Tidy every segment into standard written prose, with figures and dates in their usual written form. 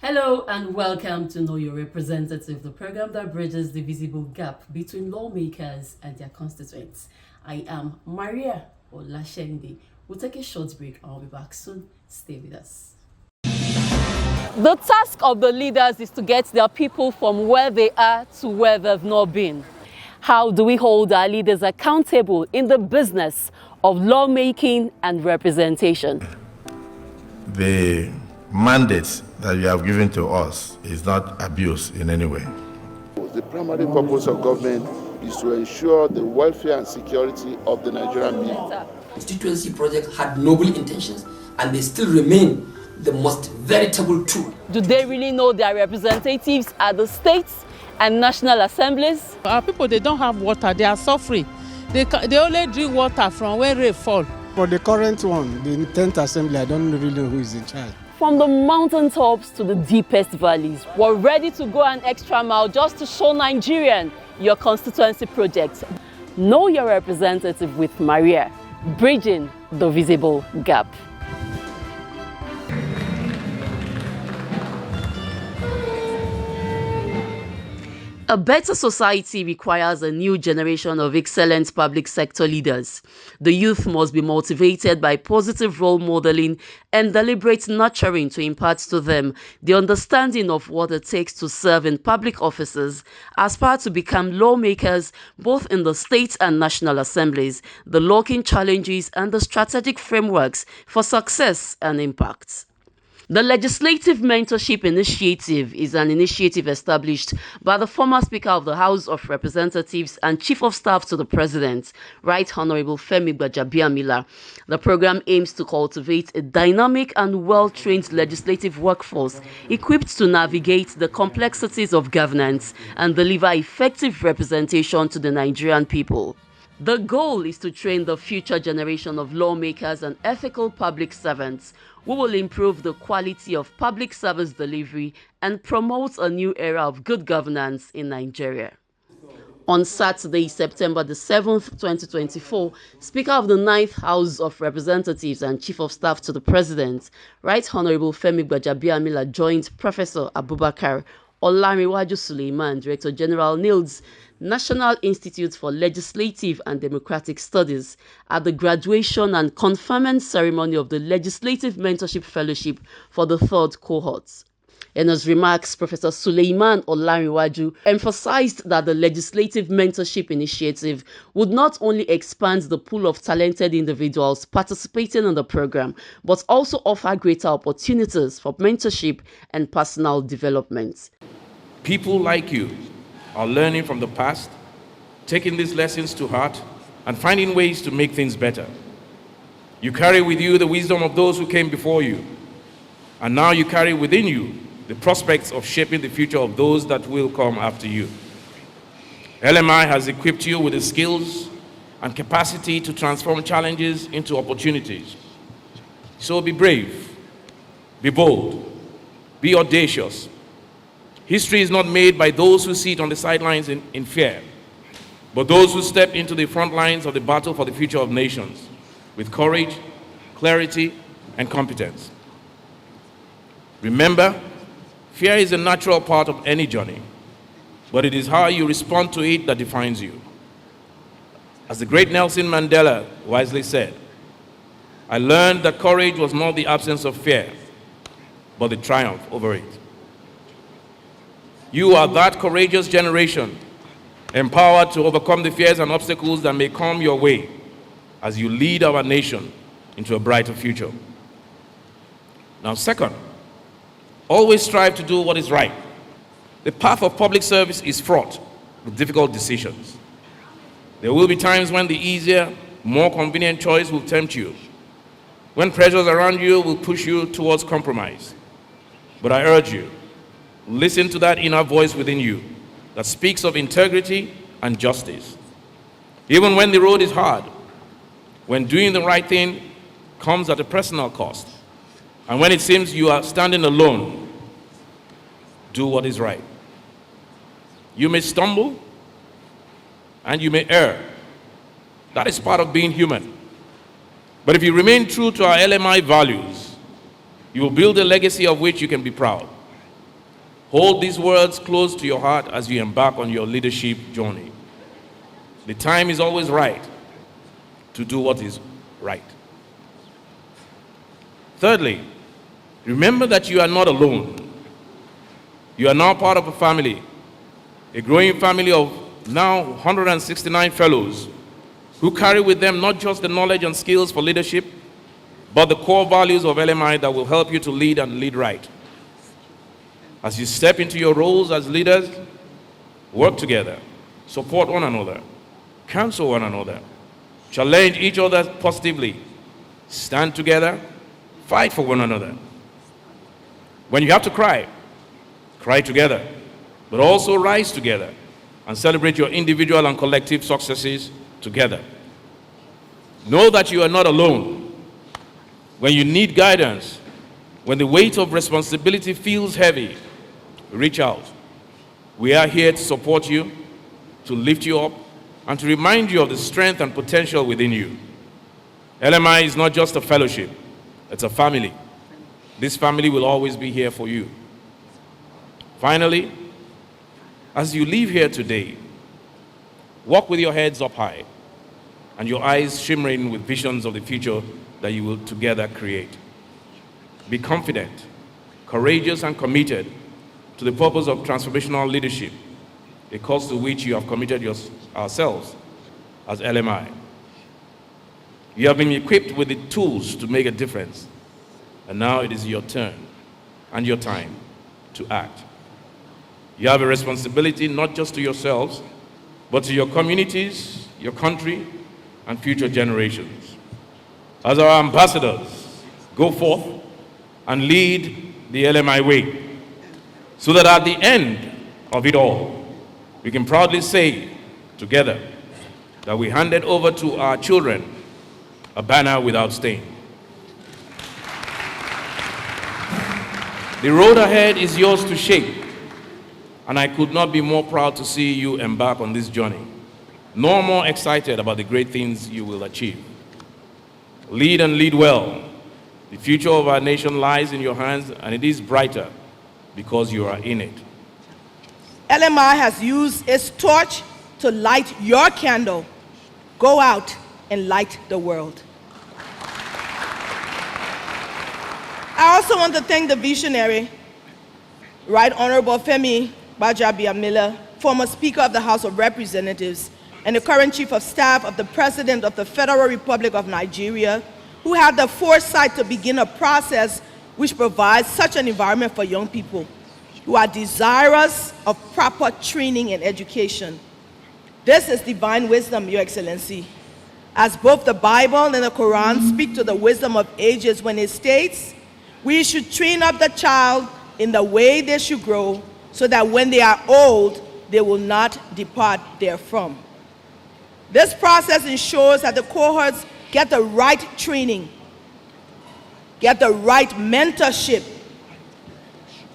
Hello and welcome to Know Your Representative, the program that bridges the visible gap between lawmakers and their constituents. I am Mariah Olashende. We'll take a short break and I'll be back soon. Stay with us. The task of the leaders is to get their people from where they are to where they've not been. How do we hold our leaders accountable in the business of lawmaking and representation? The mandate that you have given to us is not abuse in any way. The primary purpose of government is to ensure the welfare and security of the Nigerian people. The constituency project had noble intentions and they still remain the most veritable tool. Do they really know their representatives at the states and national assemblies? Our people, they don't have water, they are suffering. They only drink water from where rain fall. For the current one, the 10th assembly, I don't really know who is in charge. From the mountaintops to the deepest valleys, we're ready to go an extra mile just to show Nigerian your constituency project. Know your representative with Mariah, bridging the visible gap. A better society requires a new generation of excellent public sector leaders. The youth must be motivated by positive role modeling and deliberate nurturing to impart to them the understanding of what it takes to serve in public offices, aspire to become lawmakers both in the state and national assemblies, the locking challenges and the strategic frameworks for success and impact. The Legislative Mentorship Initiative is an initiative established by the former Speaker of the House of Representatives and Chief of Staff to the President, Right Honorable Femi Gbaja. The program aims to cultivate a dynamic and well-trained legislative workforce equipped to navigate the complexities of governance and deliver effective representation to the Nigerian people. The goal is to train the future generation of lawmakers and ethical public servants who will improve the quality of public service delivery and promote a new era of good governance in Nigeria. On Saturday, September the 7th, 2024, Speaker of the 9th House of Representatives and Chief of Staff to the President, Right Honorable Femi Gbaja joined Professor Abubakar Olamiwaju Suleiman, Director General NILDS, National Institute for Legislative and Democratic Studies, at the graduation and conferment ceremony of the Legislative Mentorship Fellowship for the third cohort. In his remarks, Professor Suleiman Olamiwaju emphasized that the Legislative Mentorship Initiative would not only expand the pool of talented individuals participating in the program, but also offer greater opportunities for mentorship and personal development. People like you are learning from the past, taking these lessons to heart, and finding ways to make things better. You carry with you the wisdom of those who came before you, and now you carry within you the prospects of shaping the future of those that will come after you. LMI has equipped you with the skills and capacity to transform challenges into opportunities. So be brave, be bold, be audacious. History is not made by those who sit on the sidelines in fear, but those who step into the front lines of the battle for the future of nations with courage, clarity, and competence. Remember, fear is a natural part of any journey, but it is how you respond to it that defines you. As the great Nelson Mandela wisely said, I learned that courage was not the absence of fear, but the triumph over it. You are that courageous generation, empowered to overcome the fears and obstacles that may come your way as you lead our nation into a brighter future. Now, second, always strive to do what is right. The path of public service is fraught with difficult decisions. There will be times when the easier, more convenient choice will tempt you, when pressures around you will push you towards compromise. But I urge you, listen to that inner voice within you that speaks of integrity and justice. Even when the road is hard, when doing the right thing comes at a personal cost, and when it seems you are standing alone, do what is right. You may stumble and you may err. That is part of being human. But if you remain true to our LMI values, you will build a legacy of which you can be proud. Hold these words close to your heart as you embark on your leadership journey. The time is always right to do what is right. Thirdly, remember that you are not alone. You are now part of a family, a growing family of now 169 fellows who carry with them not just the knowledge and skills for leadership, but the core values of LMI that will help you to lead and lead right. As you step into your roles as leaders, work together, support one another, counsel one another, challenge each other positively, stand together, fight for one another. When you have to cry, cry together, but also rise together and celebrate your individual and collective successes together. Know that you are not alone. When you need guidance, when the weight of responsibility feels heavy, reach out. We are here to support you, to lift you up, and to remind you of the strength and potential within you. LMI is not just a fellowship, it's a family. This family will always be here for you. Finally, as you leave here today, walk with your heads up high and your eyes shimmering with visions of the future that you will together create. Be confident, courageous, and committed to the purpose of transformational leadership, a cause to which you have committed ourselves as LMI. You have been equipped with the tools to make a difference, and now it is your turn and your time to act. You have a responsibility not just to yourselves, but to your communities, your country, and future generations. As our ambassadors, go forth and lead the LMI way, so that at the end of it all, we can proudly say together that we handed over to our children a banner without stain. The road ahead is yours to shape, and I could not be more proud to see you embark on this journey, nor more excited about the great things you will achieve. Lead and lead well. The future of our nation lies in your hands, and it is brighter because you are in it. LMI has used its torch to light your candle. Go out and light the world. I also want to thank the visionary, Right Honorable Femi Gbaja, former Speaker of the House of Representatives and the current Chief of Staff of the President of the Federal Republic of Nigeria, who had the foresight to begin a process which provides such an environment for young people who are desirous of proper training and education. This is divine wisdom, Your Excellency, as both the Bible and the Quran speak to the wisdom of ages when it states, we should train up the child in the way they should grow, so that when they are old, they will not depart therefrom. This process ensures that the cohorts get the right training, get the right mentorship,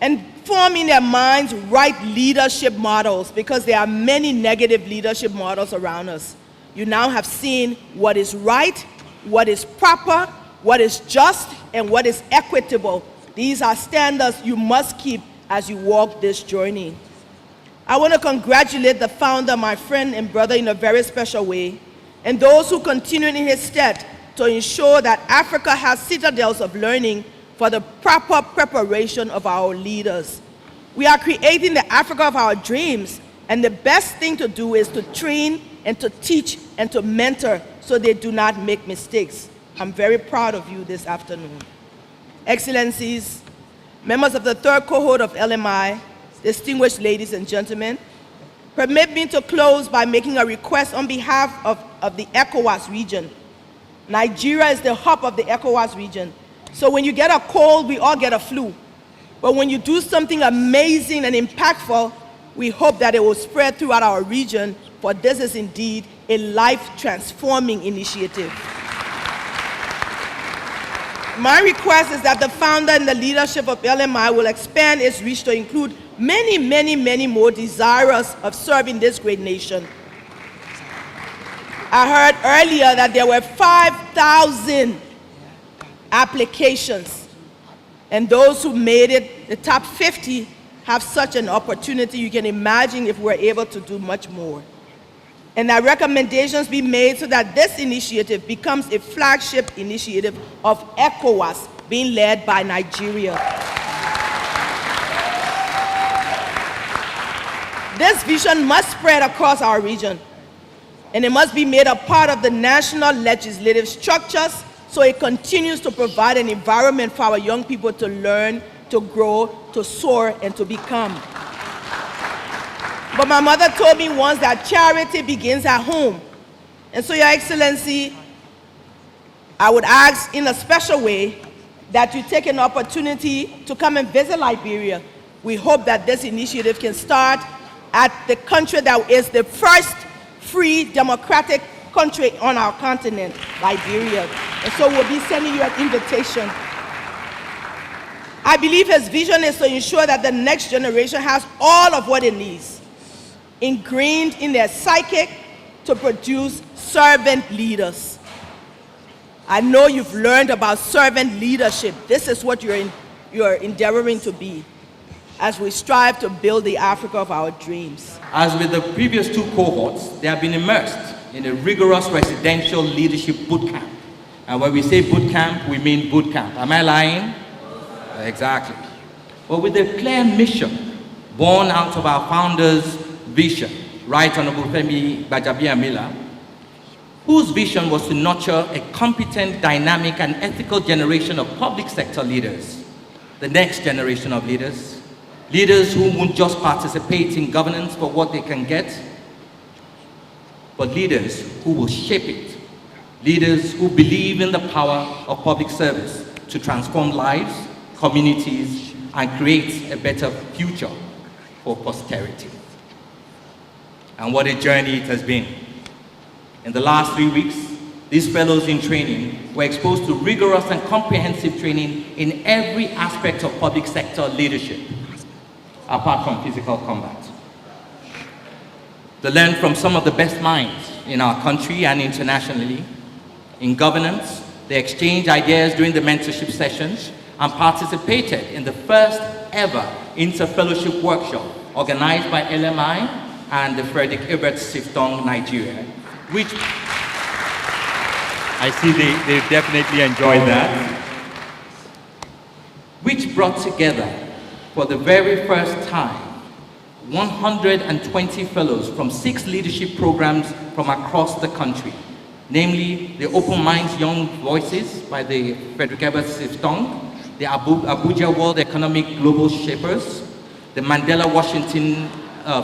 and form in their minds right leadership models, because there are many negative leadership models around us. You now have seen what is right, what is proper, what is just, and what is equitable. These are standards you must keep as you walk this journey. I want to congratulate the founder, my friend and brother, in a very special way, and those who continue in his stead to ensure that Africa has citadels of learning for the proper preparation of our leaders. We are creating the Africa of our dreams, and the best thing to do is to train and to teach and to mentor so they do not make mistakes. I'm very proud of you this afternoon. Excellencies, members of the third cohort of LMI, distinguished ladies and gentlemen, permit me to close by making a request on behalf of the ECOWAS region. Nigeria is the hub of the ECOWAS region. So when you get a cold, we all get a flu. But when you do something amazing and impactful, we hope that it will spread throughout our region, for this is indeed a life-transforming initiative. My request is that the founder and the leadership of LMI will expand its reach to include many, many, many more desirous of serving this great nation. I heard earlier that there were 5,000 applications, and those who made it, the top 50, have such an opportunity, you can imagine if we're able to do much more. And that recommendations be made so that this initiative becomes a flagship initiative of ECOWAS being led by Nigeria. This vision must spread across our region, and it must be made a part of the national legislative structures so it continues to provide an environment for our young people to learn, to grow, to soar, and to become. But my mother told me once that charity begins at home. And so, Your Excellency, I would ask in a special way that you take an opportunity to come and visit Liberia. We hope that this initiative can start at the country that is the first free democratic country on our continent, Liberia. And so we'll be sending you an invitation. I believe his vision is to ensure that the next generation has all of what it needs, ingrained in their psyche to produce servant leaders. I know you've learned about servant leadership. This is what you're endeavoring to be as we strive to build the Africa of our dreams. As with the previous two cohorts, they have been immersed in a rigorous residential leadership boot camp. And when we say boot camp, we mean boot camp. Am I lying? Exactly. But with a clear mission born out of our founder's vision, Right Honorable Femi Gbaja, whose vision was to nurture a competent, dynamic, and ethical generation of public sector leaders, the next generation of leaders, leaders who won't just participate in governance for what they can get, but leaders who will shape it, leaders who believe in the power of public service to transform lives, communities, and create a better future for posterity. And what a journey it has been. In the last 3 weeks, these fellows in training were exposed to rigorous and comprehensive training in every aspect of public sector leadership, apart from physical combat. They learned from some of the best minds in our country and internationally. In governance, they exchanged ideas during the mentorship sessions and participated in the first ever inter-fellowship workshop organized by LMI and the Frederick Ebert Sifton, Nigeria, which I see they definitely enjoyed that, which brought together for the very first time 120 fellows from 6 leadership programs from across the country, namely the Open Minds Young Voices by the Frederick Ebert Sifton, the Abuja World Economic Global Shapers, the Mandela Washington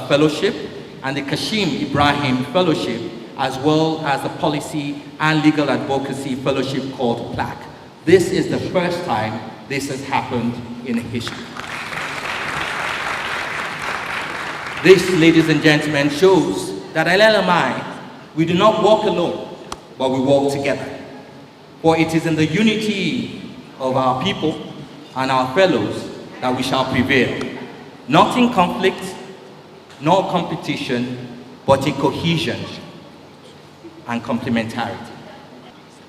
Fellowship, and the Kashim Ibrahim Fellowship, as well as the Policy and Legal Advocacy Fellowship called PLAC. This is the first time this has happened in history. This, ladies and gentlemen, shows that at LMI, we do not walk alone, but we walk together. For it is in the unity of our people and our fellows that we shall prevail. Not in conflict, nor competition, but in cohesion and complementarity.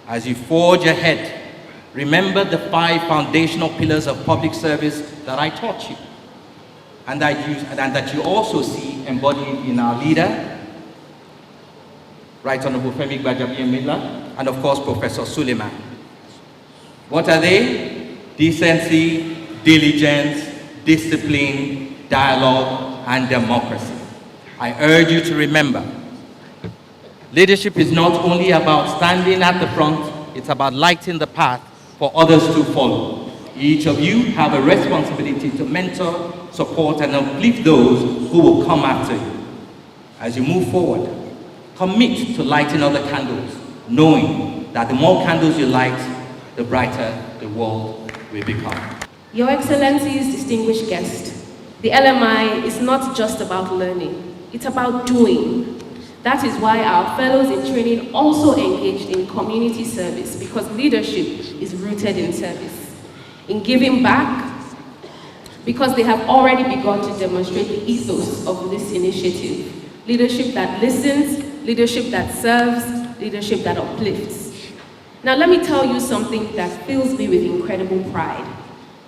As you forge ahead, remember the 5 foundational pillars of public service that I taught you, and that you also see embodied in our leader, Right Honorable Femi Gbaja, and of course Professor Suleiman. What are they? Decency, diligence, discipline, dialogue, and democracy. I urge you to remember, leadership is not only about standing at the front, it's about lighting the path for others to follow. Each of you have a responsibility to mentor, support, and uplift those who will come after you. As you move forward, commit to lighting other candles, knowing that the more candles you light, the brighter the world will become. Your Excellencies, distinguished guests, the LMI is not just about learning, it's about doing. That is why our fellows in training also engaged in community service, because leadership is rooted in service, in giving back, because they have already begun to demonstrate the ethos of this initiative. Leadership that listens, leadership that serves, leadership that uplifts. Now let me tell you something that fills me with incredible pride.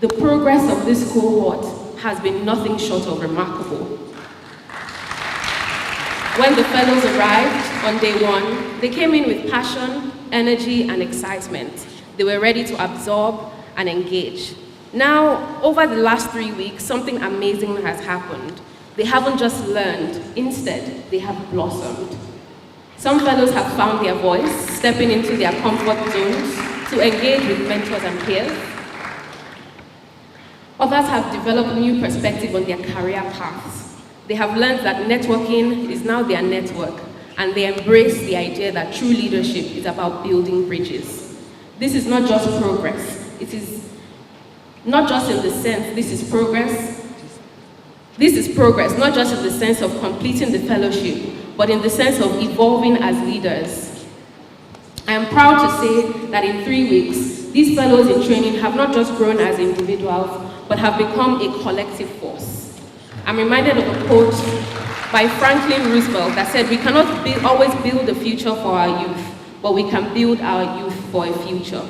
The progress of this cohort has been nothing short of remarkable. When the fellows arrived on day one, they came in with passion, energy, and excitement. They were ready to absorb and engage. Now, over the last 3 weeks, something amazing has happened. They haven't just learned, instead, they have blossomed. Some fellows have found their voice, stepping into their comfort zones to engage with mentors and peers. Others have developed new perspective on their career paths. They have learned that networking is now their network, and they embrace the idea that true leadership is about building bridges. This is not just progress. It is not just in the sense, this is progress. This is progress, not just in the sense of completing the fellowship, but in the sense of evolving as leaders. I am proud to say that in 3 weeks, these fellows in training have not just grown as individuals, but have become a collective force. I'm reminded of a quote by Franklin Roosevelt that said, "We cannot always build a future for our youth, but we can build our youth for a future."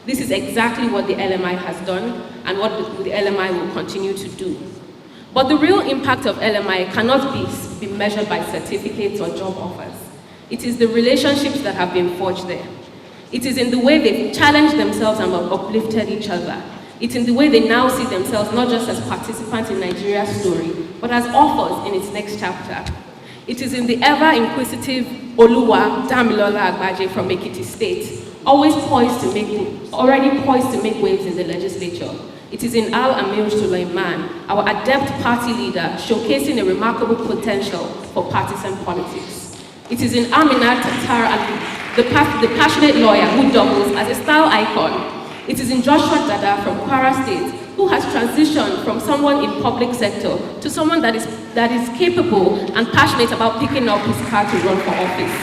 This is exactly what the LMI has done and what the LMI will continue to do. But the real impact of LMI cannot be measured by certificates or job offers. It is the relationships that have been forged there. It is in the way they've challenged themselves and uplifted each other. It's in the way they now see themselves not just as participants in Nigeria's story, but as authors in its next chapter. It is in the ever-inquisitive Oluwa Damilola Gbaja from Ekiti State, already poised to make waves in the legislature. It is in Al-Amir Sulaiman, our adept party leader, showcasing a remarkable potential for partisan politics. It is in Amina Tatar Ali, the passionate lawyer who doubles as a style icon. It is in Joshua Dada from Kwara State, who has transitioned from someone in public sector to someone that is capable and passionate about picking up his car to run for office.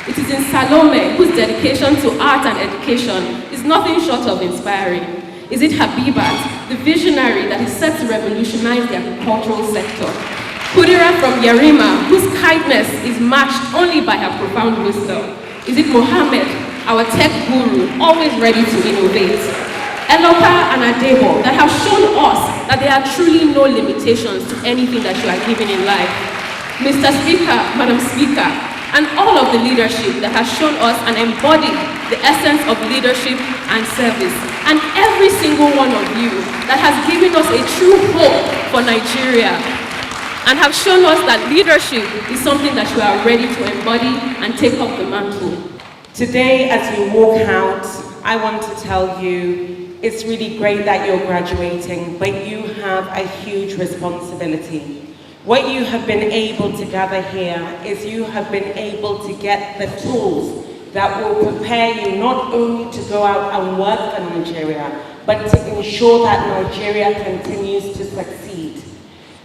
It is in Salome, whose dedication to art and education is nothing short of inspiring. Is it Habibat, the visionary that is set to revolutionize the agricultural sector? Kudira from Yarima, whose kindness is matched only by her profound wisdom? Is it Mohammed, our tech guru, always ready to innovate? Elopa and Adebo, that have shown us that there are truly no limitations to anything that you are given in life. Mr. Speaker, Madam Speaker, and all of the leadership that has shown us and embodied the essence of leadership and service. And every single one of you that has given us a true hope for Nigeria and have shown us that leadership is something that you are ready to embody and take up the mantle. Today, as you walk out, I want to tell you, it's really great that you're graduating, but you have a huge responsibility. What you have been able to gather here is you have been able to get the tools that will prepare you not only to go out and work for Nigeria, but to ensure that Nigeria continues to succeed.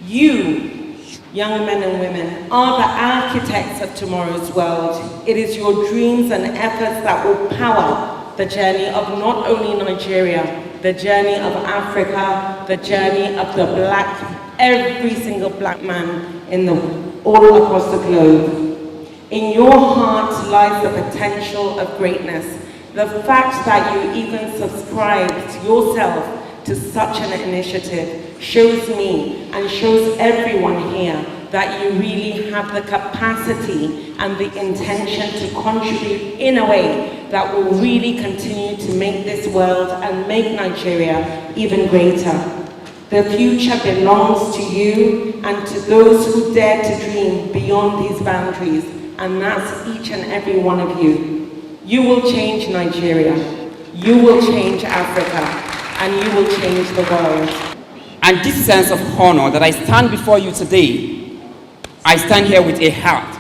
You, young men and women, are the architects of tomorrow's world. It is your dreams and efforts that will power the journey of not only Nigeria, the journey of Africa, the journey of the every single black man all across the globe. In your heart lies the potential of greatness. The fact that you even subscribed yourself to such an initiative shows me and shows everyone here that you really have the capacity and the intention to contribute in a way that will really continue to make this world and make Nigeria even greater. The future belongs to you and to those who dare to dream beyond these boundaries, and that's each and every one of you. You will change Nigeria, you will change Africa, and you will change the world. And this sense of honor that I stand before you today, I stand here with a heart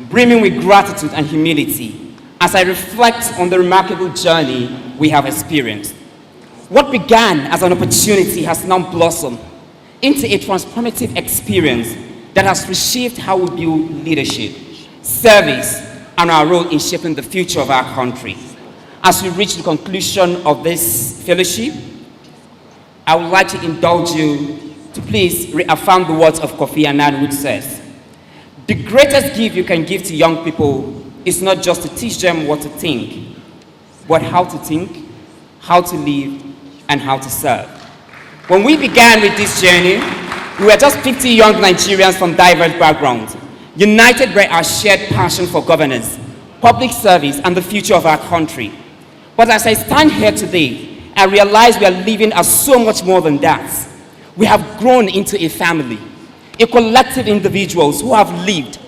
brimming with gratitude and humility as I reflect on the remarkable journey we have experienced. What began as an opportunity has now blossomed into a transformative experience that has reshaped how we build leadership, service, and our role in shaping the future of our country. As we reach the conclusion of this fellowship, I would like to indulge you to please reaffirm the words of Kofi Annan, which says, "The greatest gift you can give to young people is not just to teach them what to think, but how to think, how to live, and how to serve." When we began with this journey, We were just 50 young Nigerians from diverse backgrounds, united by our shared passion for governance, public service, and the future of our country. But as I stand here today, I realize we are living as so much more than that. We have grown into a family, a collective individuals who have lived,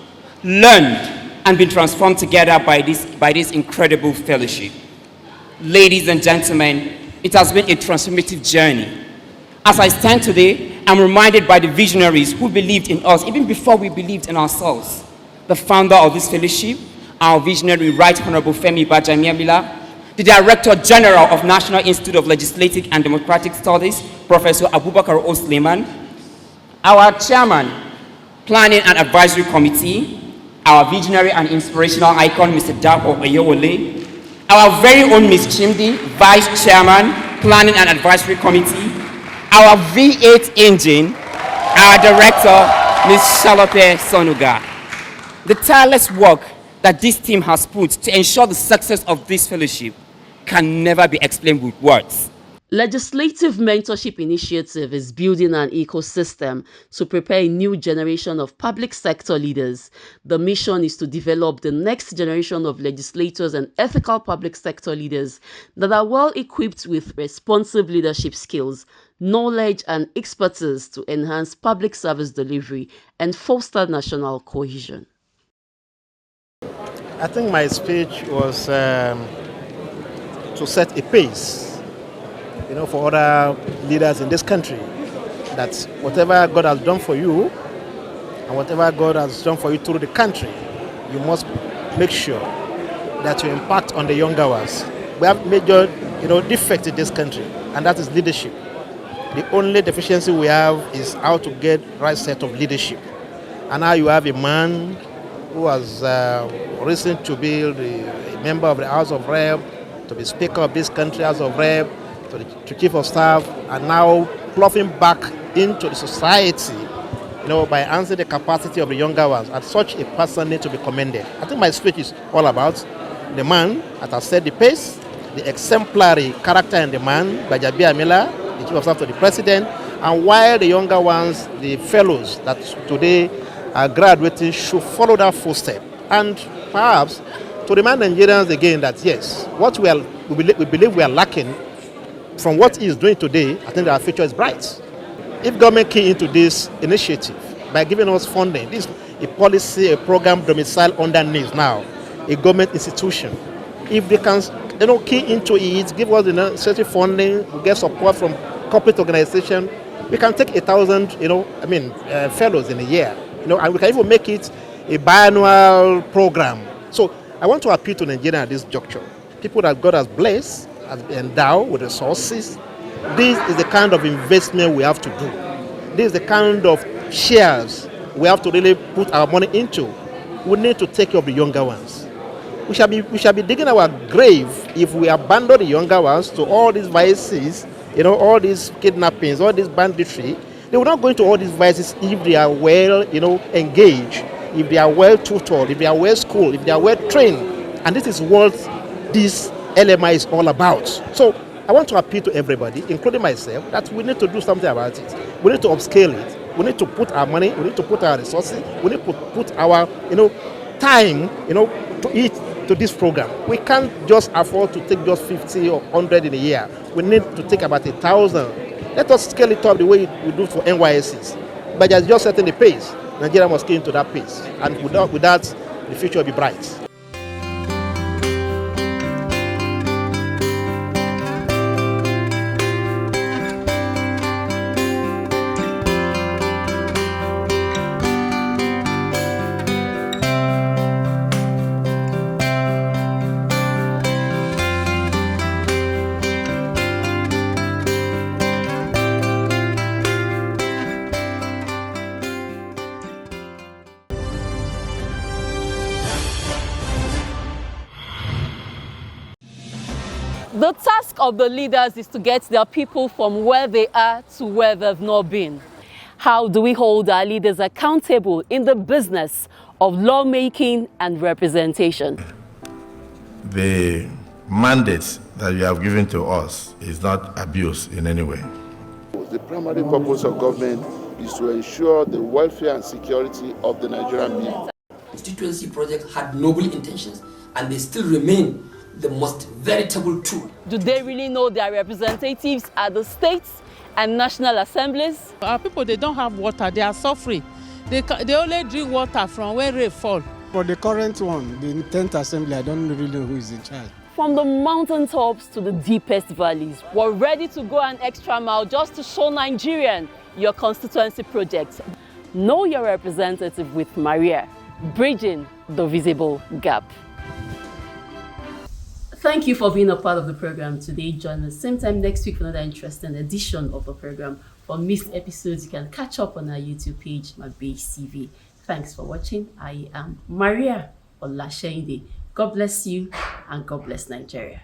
learned, and been transformed together by this incredible fellowship. Ladies and gentlemen, it has been a transformative journey. As I stand today, I'm reminded by the visionaries who believed in us even before we believed in ourselves. The founder of this fellowship, our visionary Right Honorable Femi Gbaja, the Director General of National Institute of Legislative and Democratic Studies, Professor Abubakar O. Suleiman, our Chairman, Planning and Advisory Committee, our visionary and inspirational icon, Mr. Dapo Oyewole, our very own Ms. Chimdi, Vice Chairman, Planning and Advisory Committee, our V8 engine, our Director, Ms. Shalope Sonuga. The tireless work that this team has put to ensure the success of this fellowship can never be explained with words. Legislative Mentorship Initiative is building an ecosystem to prepare a new generation of public sector leaders. The mission is to develop the next generation of legislators and ethical public sector leaders that are well equipped with responsive leadership skills, knowledge, and expertise to enhance public service delivery and foster national cohesion. I think my speech was to set a pace, for other leaders in this country, that whatever God has done for you and whatever God has done for you through the country, you must make sure that you impact on the younger ones. We have major, defect in this country, and that is leadership. The only deficiency we have is how to get right set of leadership. And now you have a man who has risen to be a member of the House of Rep, to be Speaker of this country, House of Rep, to Chief of Staff, and now ploughing back into the society, by enhancing the capacity of the younger ones. And such a person needs to be commended. I think my speech is all about the man that has set the pace, the exemplary character in the man, Gbaja Amila, the Chief of Staff to the President, and while the younger ones, the fellows that today are graduating, should follow that footstep. And perhaps to remind Nigerians again that yes, what we believe we are lacking from what he is doing today, I think our future is bright. If government key into this initiative by giving us funding, this is a policy, a program domiciled under NILDS now, a government institution. If they can key into it, give us the necessary funding, we get support from corporate organization, we can take 1,000 fellows in a year. And we can even make it a biannual program. So I want to appeal to Nigeria at this juncture. People that God has blessed, has endowed with resources. This is the kind of investment we have to do. This is the kind of shares we have to really put our money into. We need to take care of the younger ones. We shall be digging our grave if we abandon the younger ones to all these vices, all these kidnappings, all this banditry. They will not go into all these vices if they are well, engaged, if they are well tutored, if they are well schooled, if they are well trained. And this is what this LMI is all about. So I want to appeal to everybody, including myself, that we need to do something about it. We need to upscale it. We need to put our money, we need to put our resources, we need to put our, time, to this program. We can't just afford to take just 50 or 100 in a year. We need to take about 1,000. Let us scale it up the way we do for NYSCs. But just setting the pace. Nigeria must get into that pace. And with that, the future will be bright. The task of the leaders is to get their people from where they are to where they've not been. How do we hold our leaders accountable in the business of lawmaking and representation? The mandate that you have given to us is not abuse in any way. The primary purpose of government is to ensure the welfare and security of the Nigerian people. Constituency project had noble intentions and they still remain the most veritable tool. Do they really know their representatives at the states and national assemblies? Our people, they don't have water, they are suffering. They only drink water from where rain fall. For the current one, the 10th assembly, I don't really know who is in charge. From the mountaintops to the deepest valleys, we're ready to go an extra mile just to show Nigerian your constituency project. Know your representative with Mariah, bridging the visible gap. Thank you for being a part of the program today. Join us same time next week for another interesting edition of the program. For missed episodes, you can catch up on our YouTube page, My Base TV. Thanks for watching. I am Mariah Olashende. God bless you and God bless Nigeria.